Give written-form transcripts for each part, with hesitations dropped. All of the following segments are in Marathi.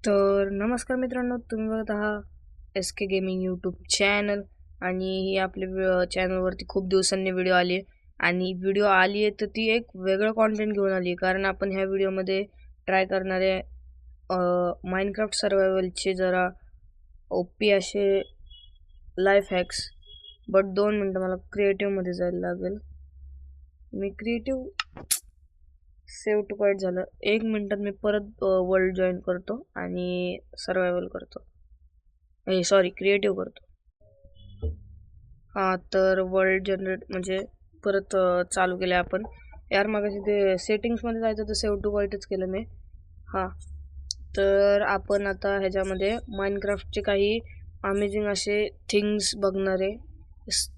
तर नमस्कार मित्रांनो, तुम्ही बघत आहात एस के गेमिंग यूट्यूब चॅनल. आणि ही आपल्या चॅनलवरती खूप दिवसांनी व्हिडिओ आली आहे. आणि व्हिडिओ आली आहे तर ती एक वेगळं कॉन्टेंट घेऊन आली आहे, कारण आपण ह्या व्हिडिओमध्ये ट्राय करणार आहे माइनक्राफ्ट सर्वायवलचे जरा ओपी असे लाईफ हॅक्स. बट 2 मिनटं मला क्रिएटिव्हमध्ये जायला लागेल. मी क्रिएटिव्ह सेव्ह टू क्वाईट झालं. 1 मिनिटात मी परत वर्ल्ड जॉईन करतो आणि सर्वायवल करतो. सॉरी, क्रिएटिव्ह करतो. हां, तर वर्ल्ड जनरेट म्हणजे परत चालू केलं आपण. यार मगाशी ते सेटिंग्समध्ये जायचं तर सेव्ह टू क्वाईटच केलं मी. हां, तर आपण आता ह्याच्यामध्ये माइनक्राफ्टचे काही अमेझिंग असे थिंग्स बघणार आहे.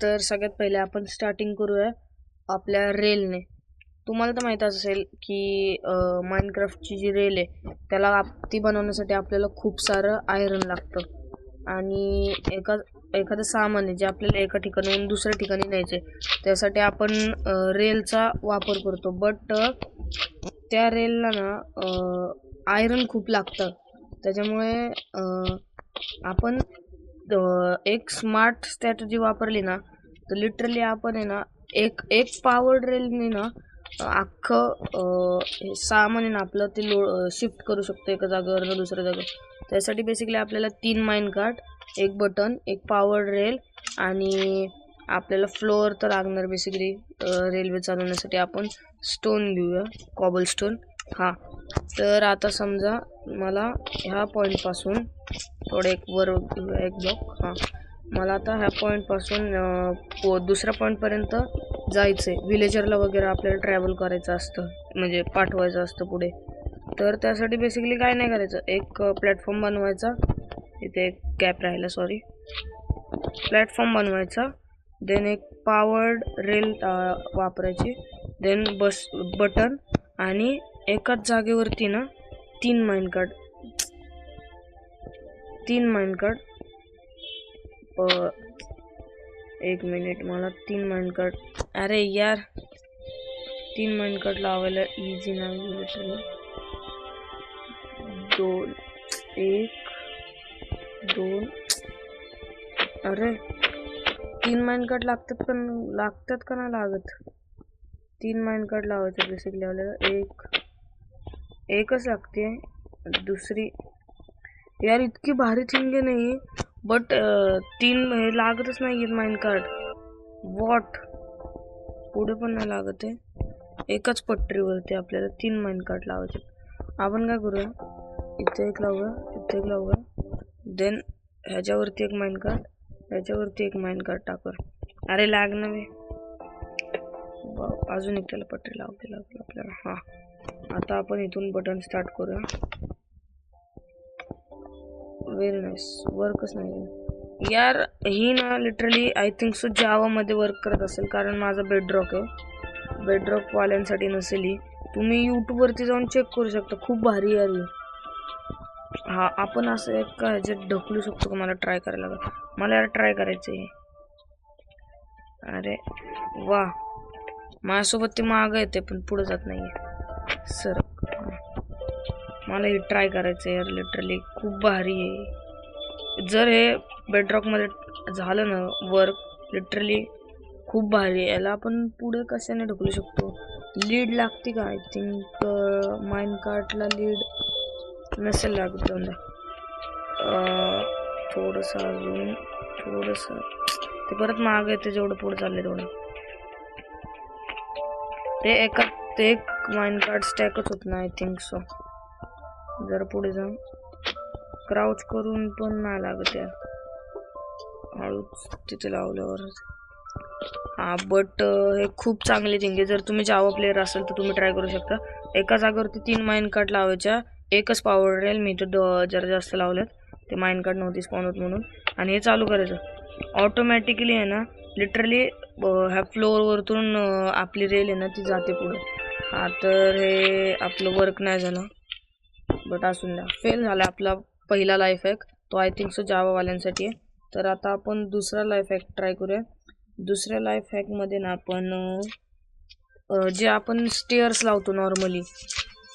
तर सगळ्यात पहिले आपण स्टार्टिंग करूया आपल्या रेलने. तुम्हाला तर माहीत असेल की माइनक्राफ्टची जी रेल आहे त्याला ती बनवण्यासाठी आपल्याला खूप सारं आयरन लागतं. आणि एखादं सामान आहे जे आपल्याला एका ठिकाणाहून दुसऱ्या ठिकाणी न्यायचे, त्यासाठी आपण रेलचा वापर करतो. बट त्या रेलला ना आयरन खूप लागतं. त्याच्यामुळे आपण एक स्मार्ट स्ट्रॅटजी वापरली ना तर लिटरली आपण आहे ना एक पॉवर्ड रेलने ना अख्खं सामान आहे ना आपलं ते शिफ्ट करू शकतो एका जागेवर दुसऱ्या जागेवर. त्यासाठी बेसिकली आपल्याला 3 माइन कार्ट, एक बटन, एक पॉवर्ड रेल आणि आपल्याला फ्लोअर तर लागणार. बेसिकली रेल्वे चालवण्यासाठी आपण स्टोन घेऊया, कॉबल स्टोन. हां, तर आता समजा मला ह्या पॉईंटपासून थोडं एक वर घेऊया एक ब्लॉक. हां, मला आता ह्या पॉईंटपासून दुसऱ्या पॉईंटपर्यंत जायचं आहे. विलेजरला वगैरे आपल्याला ट्रॅव्हल करायचं असतं, म्हणजे पाठवायचं असतं पुढे. तर त्यासाठी बेसिकली काय नाही करायचं, एक प्लॅटफॉर्म बनवायचा. इथे एक गॅप राहिला, सॉरी. प्लॅटफॉर्म बनवायचा, देन एक पॉवर्ड रेल वापरायची, देन बटन आणि एकाच जागेवरती ना 3 माइन कार्ट. 1 मिनिट, मला 3 माइन कार्ट. अरे यार, 3 माइन कार्ट लावायला इझी नाही लिटरली. 2 अरे 3 माइन कार्ट लागतात का नाही लागत? 3 माइन कार्ट लावायचं बेसिकली आपल्याला. एकच लागते. दुसरी यार इतकी भारी थिंग आहे नाही, बट 3 हे लागतच नाही आहेत माइन कार्ट. वॉट, पुढे पण नाही लागत आहे. एकाच पट्टीवरती आपल्याला 3 माइन कार्ट लावायचे. आपण काय करूया, इथे एक लावूया, इथे एक लावूया, देन ह्याच्यावरती एक माइन कार्ट, ह्याच्यावरती एक माइन कार्ट टाकूया. अरे लाग ना मी, अजून एक त्याला पट्टी लावते आपल्याला. हां, आता आपण इथून बटन स्टार्ट करूया. व्हेरी नाईस, वर्कच नाही यार. ही ना लिटरली आय थिंक सो जावामध्ये वर्क करत असेल, कारण माझा बेडरॉक आहे. बेडरॉक वाल्यांसाठी नसेल ही. तुम्ही यूट्यूबवरती जाऊन चेक करू शकता, खूप भारी यार ही. हा, आपण असं एक का ह्याच्यात ढकलू शकतो का? मला ट्राय करायला लागेल. मला यार ट्राय करायचं आहे. अरे वा, माझ्यासोबत ते मागं येते पण पुढे जात नाहीये. सर मला हे ट्राय करायचं आहे यार, लिटरली खूप भारी आहे. जर हे बेडरॉकमध्ये झालं ना वर्क, लिटरली खूप भारी आहे. याला आपण पुढे कशाने ढकलू शकतो? लीड लागते का? आय थिंक माइन कार्टला लीड नसेल लागत. थोडंसं अजून, थोडंसं ते परत मागं येते. जेवढं पुढे चालले तेवढं ते एक माइन कार्ट स्टॅकच होत नाही आय थिंक सो. जर पुढे जाऊन क्राउच करून पण नाही लागत यार, हळूच तिथे लावल्यावरच. हां, बट हे खूप चांगली थिंग आहे. जर तुम्ही जावा प्लेअर असाल तर तुम्ही ट्राय करू शकता. एका जागेवरती 3 माइन कार्ट लावायच्या, एकच पॉवर रेल. मी तर जरा जास्त लावल्यात, ते माइन कार्ट नव्हती स्पॉन होत म्हणून. आणि हे चालू करायचं ऑटोमॅटिकली आहे ना. लिटरली ह्या फ्लोअरवरतून आपली रेल आहे ना ती जाते पुढे. हां, तर हे आपलं वर्क नाही झालं, बट असून द्या. फेल झाला आपला पहिला लाईफ हॅक. तो आय थिंक सो जावावाल्यांसाठी आहे. तर आता आपण दुसरा लाईफ हॅक ट्राय करूया. दुसऱ्या लाईफ हॅकमध्ये ना आपण जे आपण स्टेअर्स लावतो नॉर्मली,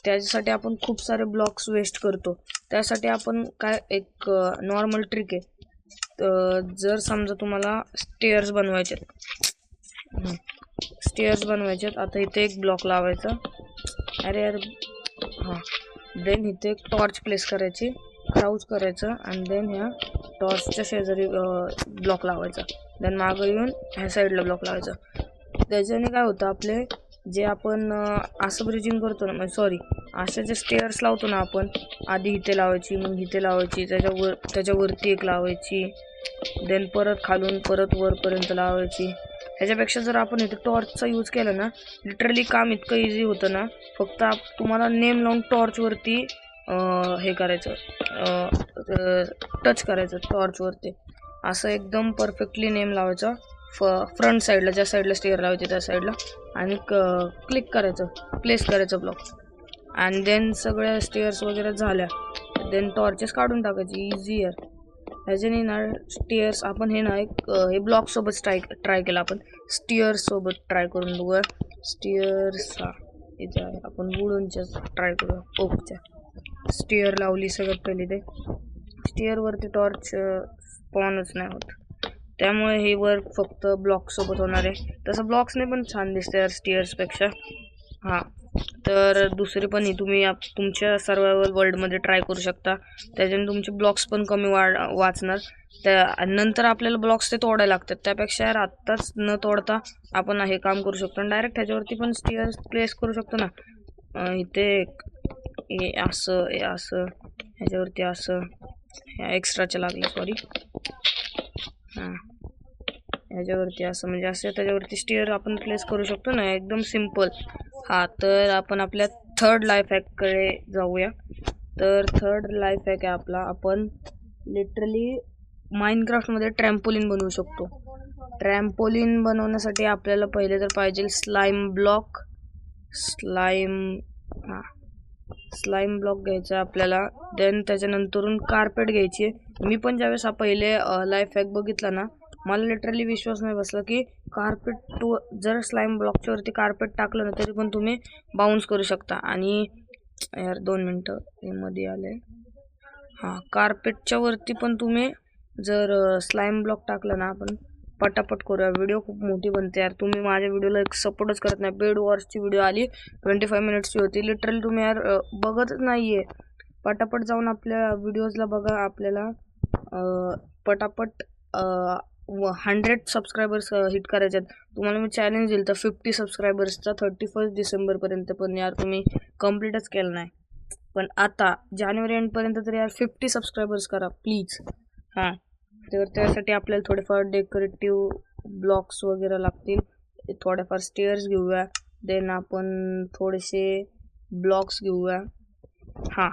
त्याच्यासाठी आपण खूप सारे ब्लॉक्स वेस्ट करतो. त्यासाठी आपण काय एक नॉर्मल ट्रिक आहे. जर समजा तुम्हाला स्टेअर्स बनवायचे आता इथे एक ब्लॉक लावायचा. अरे हां, देन इथे एक टॉर्च प्लेस करायची, क्राउच करायचं आणि देन ह्या टॉर्चच्या शेजारी ब्लॉक लावायचा. देन मागं येऊन ह्या साईडला ब्लॉक लावायचा. त्याच्याने काय होतं, आपले जे आपण असं ब्रिजिंग करतो ना, सॉरी असे जे स्टेअर्स लावतो ना आपण, आधी इथे लावायची, मग इथे लावायची, त्याच्यावरती एक लावायची, देन परत खालून परत वरपर्यंत लावायची. ह्याच्यापेक्षा जर आपण इथे टॉर्चचा यूज केला ना, लिटरली काम इतकं इझी होतं ना. फक्त तुम्हाला नेम लावून टॉर्चवरती हे करायचं, टच करायचं टॉर्चवरती, असं एकदम परफेक्टली नेम लावायचं फ्रंट साईडला, ज्या साईडला स्टेअर लावायचे त्या साईडला, आणि क्लिक करायचं, प्लेस करायचं ब्लॉक. आणि देन सगळ्या स्टेअर्स वगैरे झाल्या, देन टॉर्चेस काढून टाकायची. इझी आहे. ह्याच्याने ना स्टेअर्स आपण हे ना हे ब्लॉकसोबत ट्राय केलं. आपण स्टेअर्ससोबत ट्राय करून बघूया. स्टेअर्स इथे आहे, आपण वुडनच्या ट्राय करूया. ओकच्या स्टेअर लावली सगळ्यात पहिली. ते स्टेअरवरती टॉर्च स्पॉनच नाही होत, त्यामुळे हे वर्क फक्त ब्लॉक्ससोबत होणार आहे. तसं ब्लॉक्सने पण छान दिसते यार स्टेअर्सपेक्षा. हां, तर दुसरी पण ही तुम्ही तुमच्या सर्वायवल वर्ल्डमध्ये ट्राय करू शकता. त्याच्याने तुमचे ब्लॉक्स पण कमी वाचणार. नंतर आपल्याला ब्लॉक्स ते तोडायला लागतात, त्यापेक्षा यार आत्ताच न तोडता आपण हे काम करू शकतो. आणि डायरेक्ट ह्याच्यावरती पण स्टेअर्स प्लेस करू शकतो ना. इथे हे असं ह्याच्यावरती असं एक्स्ट्राच्या लागल्या, सॉरी. हां, ह्याच्यावरती असं म्हणजे असं त्याच्यावरती स्टेअर आपण प्लेस करू शकतो ना, एकदम सिम्पल. हां, तर आपण आपल्या थर्ड लाईफ हॅककडे जाऊया. तर थर्ड लाईफ हॅक आहे आपला, आपण लिटरली माइनक्राफ्टमध्ये ट्रॅम्पोलिन बनवू शकतो. ट्रॅम्पोलिन बनवण्यासाठी आपल्याला पहिले तर पाहिजे स्लाईम ब्लॉक घ्यायचा आपल्याला. देन त्याच्यानंतरून कार्पेट घ्यायची. मी पण ज्यावेळेस हा पहिले लाईफ हॅक बघितला ना, मला लिटरली विश्वास नाही बसला की कार्पेट जर स्लाईम ब्लॉकच्या वरती कार्पेट टाकलं ना तरी पण तुम्ही बाउन्स करू शकता. आणि यार 2 मिनटं हे मध्ये आले. हां, कार्पेटच्या वरती पण तुम्ही जर स्लाईम ब्लॉक टाकलं ना, आपण पटापट करूया. व्हिडिओ खूप मोठी बनते यार. तुम्ही माझ्या व्हिडिओला एक सपोर्टच करत नाही. बेड वॉर्सची व्हिडिओ आली, 25 मिनिट्सची होती. लिटरली तुम्ही यार बघतच नाही आहे. पटापट जाऊन आपल्या व्हिडिओजला बघा. आपल्याला पटापट 100 सबस्क्रायबर्स हिट करायचे आहेत. तुम्हाला मी चॅलेंज दिलं तर 50 सबस्क्रायबर्सचा 31 डिसेंबरपर्यंत, पण यार तुम्ही कम्प्लीटच केलं नाही. पण आता जानेवारी एंडपर्यंत तरी यार 50 सबस्क्रायबर्स करा प्लीज. हां, तर त्यासाठी आपल्याला थोडेफार डेकोरेटिव्ह ब्लॉक्स वगैरे लागतील. थोड्याफार स्टेअर्स घेऊया. देन आपण थोडेसे ब्लॉक्स घेऊया. हां,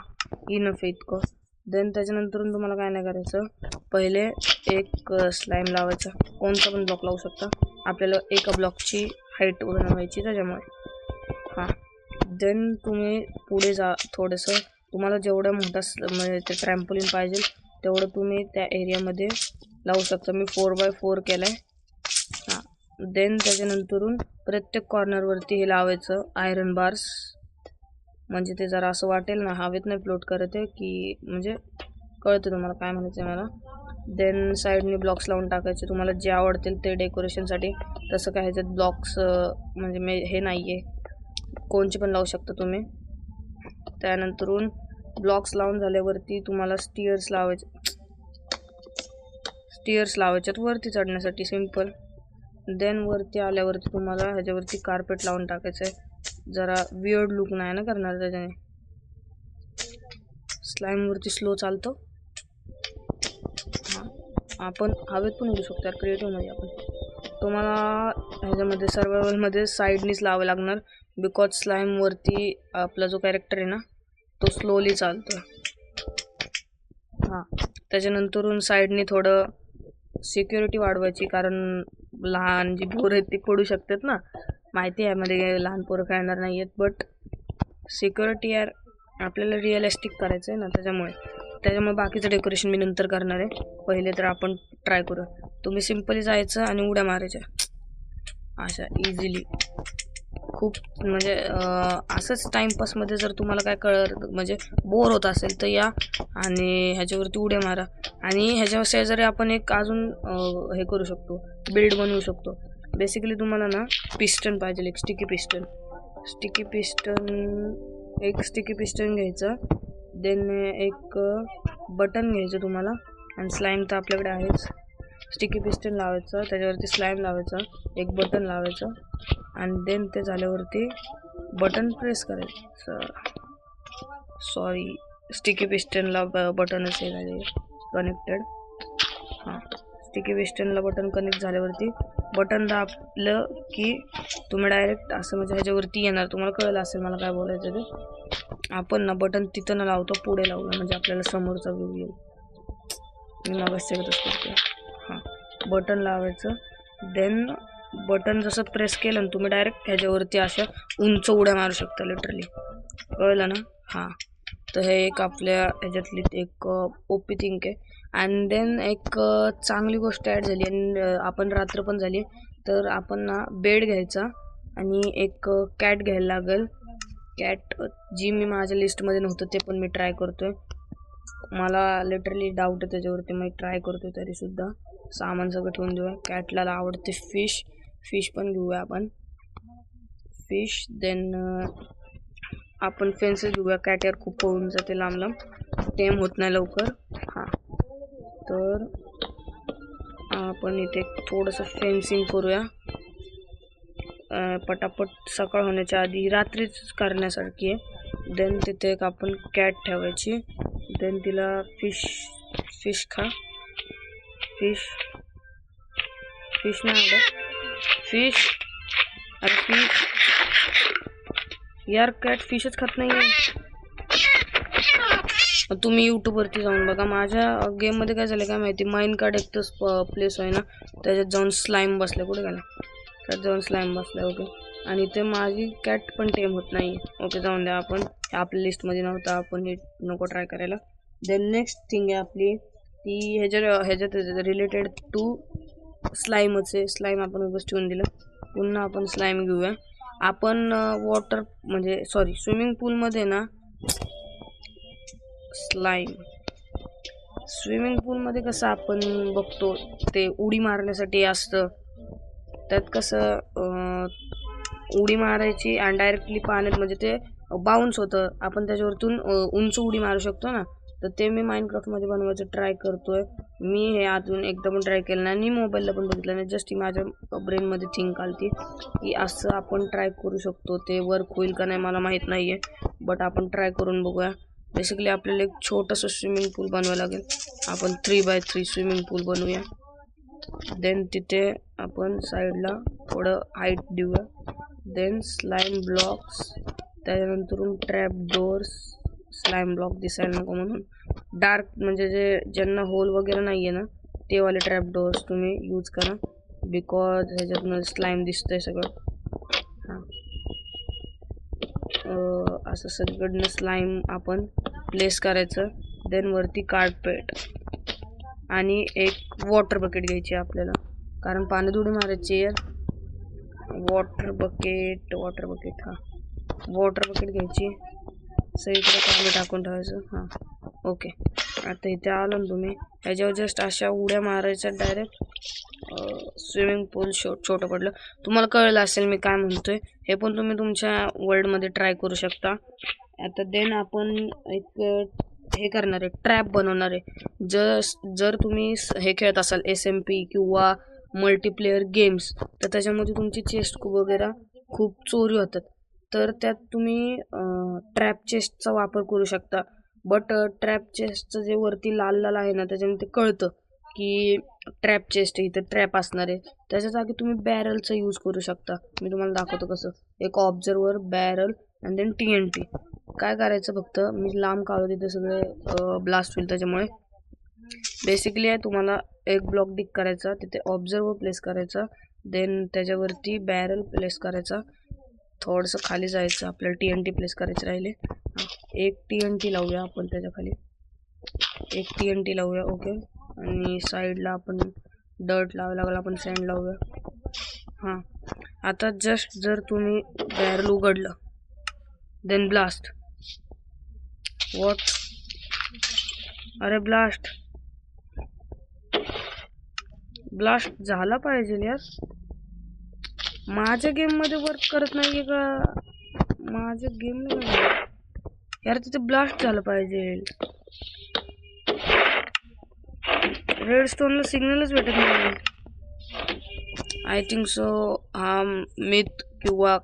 इनफ इतकं. देन त्याच्यानंतरून तुम्हाला काय नाही करायचं, पहिले एक स्लाईम लावायचा. कोणता पण ब्लॉक लावू शकता. आपल्याला एका ब्लॉकची हाईट बनवायची त्याच्यामुळे. हां, देन तुम्ही पुढे जा थोडंसं. तुम्हाला जेवढं मोठा म्हणजे ते ट्रॅम्पोलिन पाहिजे तेवढं तुम्ही त्या एरियामध्ये लावू शकता. मी 4x4 केलं आहे. हां, देन त्याच्यानंतरून प्रत्येक कॉर्नरवरती हे लावायचं आयरन बार्स. म्हणजे ते जरा असं वाटेल ना हवेत नाही फ्लोट करत आहे की, म्हणजे कळतं तुम्हाला काय म्हणायचं आहे मला. देन साईडने ब्लॉक्स लावून टाकायचे. तुम्हाला जे आवडतील ते डेकोरेशनसाठी. तसं काय ह्याच्यात ब्लॉक्स म्हणजे हे नाही आहे, कोणचे पण लावू शकता तुम्ही. त्यानंतरून ब्लॉक्स लावून झाल्यावरती तुम्हाला स्टेअर्स लावायच्यात वरती चढण्यासाठी, सिम्पल. देन वरती आल्यावरती तुम्हाला ह्याच्यावरती कार्पेट लावून टाकायचं आहे. जरा वियर्ड लुक नाही ना करणार त्याच्याने. स्लाईमवरती स्लो चालतो. हां, आपण हवेत पण उडू शकतो क्रिएटिव्हमध्ये. आपण तुम्हाला ह्याच्यामध्ये सर्वायवलमध्ये साईडनीच लावावं लागणार, बिकॉज स्लाईमवरती आपला जो कॅरेक्टर आहे ना तो स्लोली चालतो. हां, त्याच्यानंतरून साईडनी थोडं सिक्युरिटी वाढवायची, कारण लहान जी पोरं आहेत ती पडू शकतात ना. माहिती आहे मध्ये लहान पोरं खेळणार नाही आहेत, बट सिक्युरिटी यार आपल्याला रिअलिस्टिक करायचं आहे ना, त्याच्यामुळे बाकीचं डेकोरेशन मी नंतर करणार आहे. पहिले तर आपण ट्राय करू. तुम्ही सिम्पली जायचं आणि उड्या मारायच्या अशा इझिली. खूप म्हणजे असंच टाइमपासमध्ये जर तुम्हाला काय म्हणजे बोर होत असेल तर या आणि ह्याच्यावरती उड्या मारा. आणि ह्याच्या शेजारी आपण एक अजून हे करू शकतो, बिल्ड बनवू शकतो. बेसिकली तुम्हाला ना पिस्टन पाहिजे, एक स्टिकी पिस्टन एक स्टिकी पिस्टन घ्यायचं. देन एक बटन घ्यायचं तुम्हाला, आणि स्लाईम तर आपल्याकडे आहेच. स्टिकी पिस्टन लावायचं, त्याच्यावरती स्लाईम लावायचं, एक बटन लावायचं, आणि देन ते झाल्यावरती बटन प्रेस करायचं. सॉरी, स्टिकी पिस्टनला बटनच हे झाले कनेक्टेड. हां, स्टिकी पिस्टनला बटन कनेक्ट झाल्यावरती बटन दाबलं की तुम्ही डायरेक्ट असं म्हणजे ह्याच्यावरती येणार. तुम्हाला कळलं असेल मला काय बोलायचं ते. आपण ना बटन तिथं न लावतो पुढे लावलं म्हणजे आपल्याला समोरचा व्ह्यू येईल. मी मग सेगतच करते. हां, बटन लावायचं. देन बटन जसं प्रेस केलं ना तुम्ही डायरेक्ट ह्याच्यावरती अशा उंच उड्या मारू शकता लिटरली. कळलं ना? हां, तर हे एक आपल्या ह्याच्यातली एक ओपी थिंक आहे. अँड देन एक चांगली गोष्ट ॲड झाली, आणि आपण रात्र पण झाली, तर आपण ना बेड घ्यायचा आणि एक कॅट घ्यायला लागेल. कॅट जी मी माझ्या लिस्टमध्ये नव्हतं ते पण मी ट्राय करतोय. मला लिटरली डाऊट आहे त्याच्यावरती, मी ट्राय करतोय. तरीसुद्धा सामान सगळं ठेवून देऊया. कॅटला आवडते फिश पण घेऊया आपण, फिश. देन आपण फेन्सेस घेऊया. कॅट यार खूप पळून जाते लांब, टेम होत नाही लवकर. हां, तर आपण इथे थोडंसं फेन्सिंग करूया पटापट, सकाळ होण्याच्या आधी. रात्रीच करण्यासारखी आहे. देन तिथे एक आपण कॅट ठेवायची. देन तिला फिश नाही आवडत. अरे यार, कॅट फिशच खात नाही. तुम्ही यूट्यूबवरती जाऊन बघा. माझ्या गेममध्ये काय झालं काय माहिती, माइन कार्ड एक तर प्लेस आहे ना, त्याच्यात जाऊन स्लाईम बसल्या. कुठे गेला? त्यात जाऊन स्लाईम बसल्या. ओके, आणि ते माझी कॅट पण टेम होत नाही. ओके, जाऊन द्या. आपण आपल्या लिस्टमध्ये नव्हता, आपण हे नको ट्राय करायला. देन नेक्स्ट थिंग आहे आपली ती ह्याच्यात रिलेटेड टू स्लाईमच आहे. स्लाईम आपण उगाच ठेवून दिलं. पुन्हा आपण स्लाईम घेऊया. आपण स्विमिंग पूलमध्ये ना स्विमिंग पूलमध्ये कसं आपण बघतो ते उडी मारण्यासाठी असतं. त्यात कसं उडी मारायची आणि डायरेक्टली पाण्यात म्हणजे ते बाउन्स होतं, आपण त्याच्यावरतून उंच उडी मारू शकतो ना. तर ते मी माइनक्राफ्टमध्ये बनवायचं ट्राय करतोय. मी हे अजून एकदा पण ट्राय केलं नाही आणि मोबाईलला पण बघितलं नाही. जस्ट माझ्या ब्रेनमध्ये थिंक आली की असं आपण ट्राय करू शकतो. ते वर्क होईल का नाही मला माहीत नाही आहे, बट आपण ट्राय करून बघूया. बेसिकली आपल्याला एक छोटंसं स्विमिंग पूल बनवावं लागेल. आपण 3x3 स्विमिंग पूल बनवूया. देन तिथे आपण साईडला थोडं हाईट देऊया. देन स्लाईम ब्लॉक्स, त्याच्यानंतर ट्रॅप डोअर्स. स्लाईम ब्लॉक दिसायला नको म्हणून डार्क म्हणजे ज्यांना होल वगैरे नाही आहे ना ते वाले ट्रॅप डोअर्स तुम्ही यूज करा, बिकॉज ह्याच्यातनं स्लाईम दिसतंय सगळं. हां, असं सगळीकडनं स्लाईम आपण प्लेस करायचं. देन वरती कार्पेट आणि एक वॉटर बकेट घ्यायची आपल्याला, कारण पाण्यात उडी मारायची आहे. वॉटर बकेट हां, वॉटर बकेट घ्यायची, सगळीकडे पाणी टाकून ठेवायचं. हां, ओके. आता इथे आलो ना तुम्ही, ह्याच्यावर जस्ट अशा उड्या मारायच्या डायरेक्ट. स्विमिंग पूल छोटं पडलं. तुम्हाला कळलं असेल मी काय म्हणतोय. हे पण तुम्ही तुमच्या वर्ल्डमध्ये ट्राय करू शकता. आता देन आपण एक हे करणार आहे, ट्रॅप बनवणार आहे. जर तुम्ही हे खेळत असाल SMP किंवा मल्टीप्लेअर गेम्स, तर त्याच्यामध्ये तुमची चेस्ट वगैरे खूप चोरी होतात. तर त्यात तुम्ही ट्रॅप चेस्टचा वापर करू शकता. बट ट्रॅप चेस्टचं जे वरती लाल लाल आहे ना, त्याच्याने ते कळतं की ट्रॅप चेस्ट इथं ट्रॅप असणार आहे. त्याच्या जागी तुम्ही बॅरलचा यूज करू शकता. मी तुम्हाला दाखवतो कसं. एक observer, barrel and then TNT. काय करायचं, फक्त मी लांब काढू तिथे सगळे ब्लास्ट होईल. त्याच्यामुळे बेसिकली आहे तुम्हाला एक ब्लॉक डिक करायचा, तिथे ऑब्झर्वर प्लेस करायचा, देन त्याच्यावरती बॅरल प्लेस करायचा, थोडंसं खाली जायचं, आपल्याला TNT प्लेस करायचे राहिले. एक TNT लावूया आपण त्याच्या खाली, एक TNT लावूया. ओके, आणि साईडला आपण डर्ट लावायला लागला, आपण सँड लावूया. हां, आता जस्ट जर तुम्ही बॅरल उघडलं देन ब्लास्ट. व्हॉट? अरे ब्लास्ट झाला पाहिजे यार. माझ्या गेम मध्ये वर्क करत नाहीये का? माझ्या गेम यार तिथे ब्लास्ट झालं पाहिजे. रेडस्टोनला सिग्नलच भेटत नाही. आय थिंक सो हा मिथ किंवा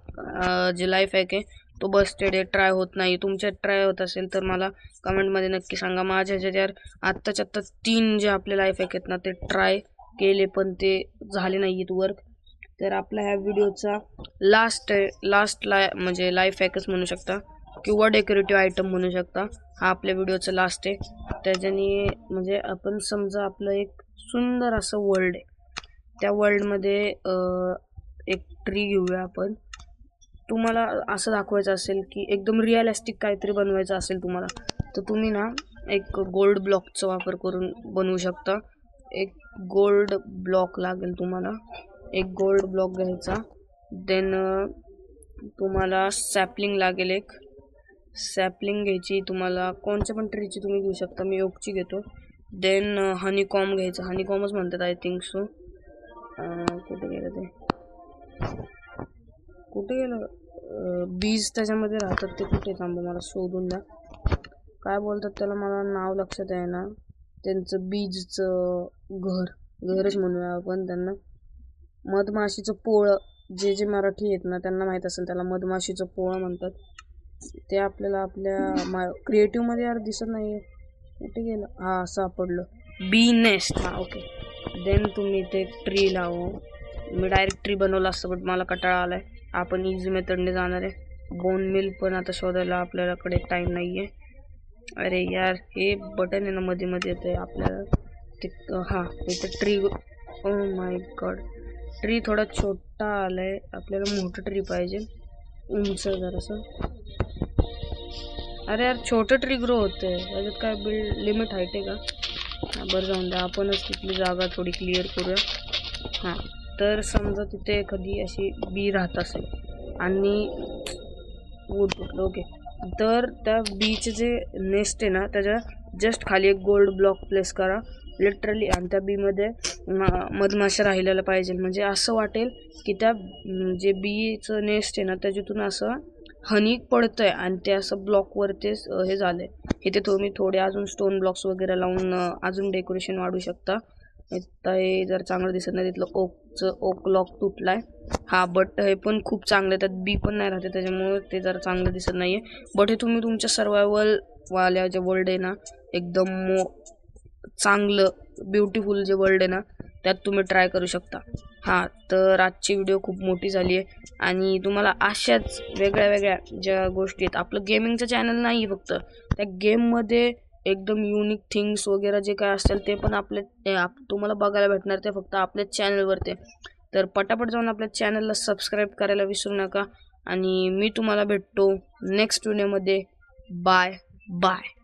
जे लाईफ हॅक आहे तो बस्टेड आहे, ट्राय होत नाही. तुमच्यात ट्राय होत असेल तर मला कमेंटमध्ये नक्की सांगा. माझ्या ह्याच्यात आत्ताच्या 3 जे आपले लाईफ हॅक आहेत ना ते ट्राय केले पण ते झाले नाही आहेत वर्क. तर आपला ह्या व्हिडिओचा लास्ट म्हणजे लाईफ हॅकच म्हणू शकता किंवा डेकोरेटिव्ह आयटम म्हणू शकता. हा आपल्या व्हिडिओचा लास्ट आहे. त्याच्याने म्हणजे आपण समजा आपलं एक सुंदर असं वर्ल्ड आहे. त्या वर्ल्डमध्ये एक ट्री घेऊया आपण. तुम्हाला असं दाखवायचं असेल की एकदम रिअलिस्टिक काहीतरी बनवायचं असेल तुम्हाला, तर तुम्ही ना एक गोल्ड ब्लॉकचा वापर करून बनवू शकता. एक गोल्ड ब्लॉक लागेल तुम्हाला. एक गोल्ड ब्लॉक घ्यायचा. देन तुम्हाला सॅपलिंग लागेल. एक सॅपलिंग घ्यायची तुम्हाला. कोणत्या पण ट्रीची तुम्ही घेऊ शकता. मी ओकची घेतो. देन हनीकॉम घ्यायचं. हनीकॉमच म्हणतात आय थिंक सो. कुठे गेलं ते? कुठे गेलं? बीज त्याच्यामध्ये राहतात ते कुठे? थांबा मला शोधून द्या. काय बोलतात त्याला, मला नाव लक्षात आहे ना. त्यांचं बीजचं घरच म्हणूया आपण त्यांना. मधमाशीचं पोळं, जे मराठी आहेत ना त्यांना माहीत असेल त्याला मधमाशीचं पोळं म्हणतात. ते आपल्याला आपल्या क्रिएटिव्ह मध्ये यार दिसत नाही. कुठे गेलं? हा सापडलं. बी नेस्ट. हा ओके. देन तुम्ही ते ट्री लावू. मी डायरेक्ट ट्री बनवला असतं बट मला कंटाळा आलाय. आपण इझी मेथडने जाणार आहे. बोन मिल पण आता शोधायला आपल्याकडे टाइम नाही आहे. अरे यार हे बटन आहे ना मध्ये येते आपल्याला ते. हा इथे tree. Oh my God, tree थोडा छोटा आलाय. आपल्याला मोठं ट्री पाहिजे, उंच जरासं. अरे यार छोटं ट्री ग्रो होते. त्याच्यात काय बिल्ड लिमिट हाईट आहे का? बरं जाऊन द्या, आपणच तिथली जागा थोडी क्लिअर करूया. हां तर समजा तिथे एखादी अशी बी राहत असेल आणि वूड तुटलं. ओके. तर त्या बीचे जे नेस्ट आहे ना त्याच्या जस्ट खाली एक गोल्ड ब्लॉक प्लेस करा लिटरली. आणि त्या बीमध्ये मधमाशा राहिलेला पाहिजे. म्हणजे असं वाटेल की त्या जे बीचं नेस्ट आहे ना त्याच्यातून असं हनी पडतंय आणि ते असं ब्लॉकवर ते हे झालंय. इथे तुम्ही थोडे अजून स्टोन ब्लॉक्स वगैरे लावून अजून डेकोरेशन वाढू शकता. आता हे जर चांगलं दिसत नाही. तिथलं ओक लॉक तुटलाय. हा बट हे पण खूप चांगलं, त्यात बी पण नाही राहते त्याच्यामुळे ते जरा चांगलं दिसत नाहीये. बट हे तुम्ही तुमच्या सर्वायवल वाल्या जे वर्ल्ड आहे ना एकदम चांगलं ब्युटिफुल जे वर्ल्ड आहे ना त्यात तुम्ही ट्राय करू शकता. हां तर आजची व्हिडिओ खूप मोठी झाली आहे आणि तुम्हाला अशाच वेगळ्या ज्या गोष्टी आहेत. आपलं गेमिंगचं चॅनल नाही फक्त, त्या गेममध्ये एकदम युनिक थिंग्स वगैरे जे काय असतील ते पण तुम्हाला बघायला भेटणार. ते फक्त आपल्याच चॅनलवरती. तर पटापट जाऊन आपल्या चॅनलला सबस्क्राईब करायला विसरू नका. आणि मी तुम्हाला भेटतो नेक्स्ट व्हिडिओमध्ये. Bye bye.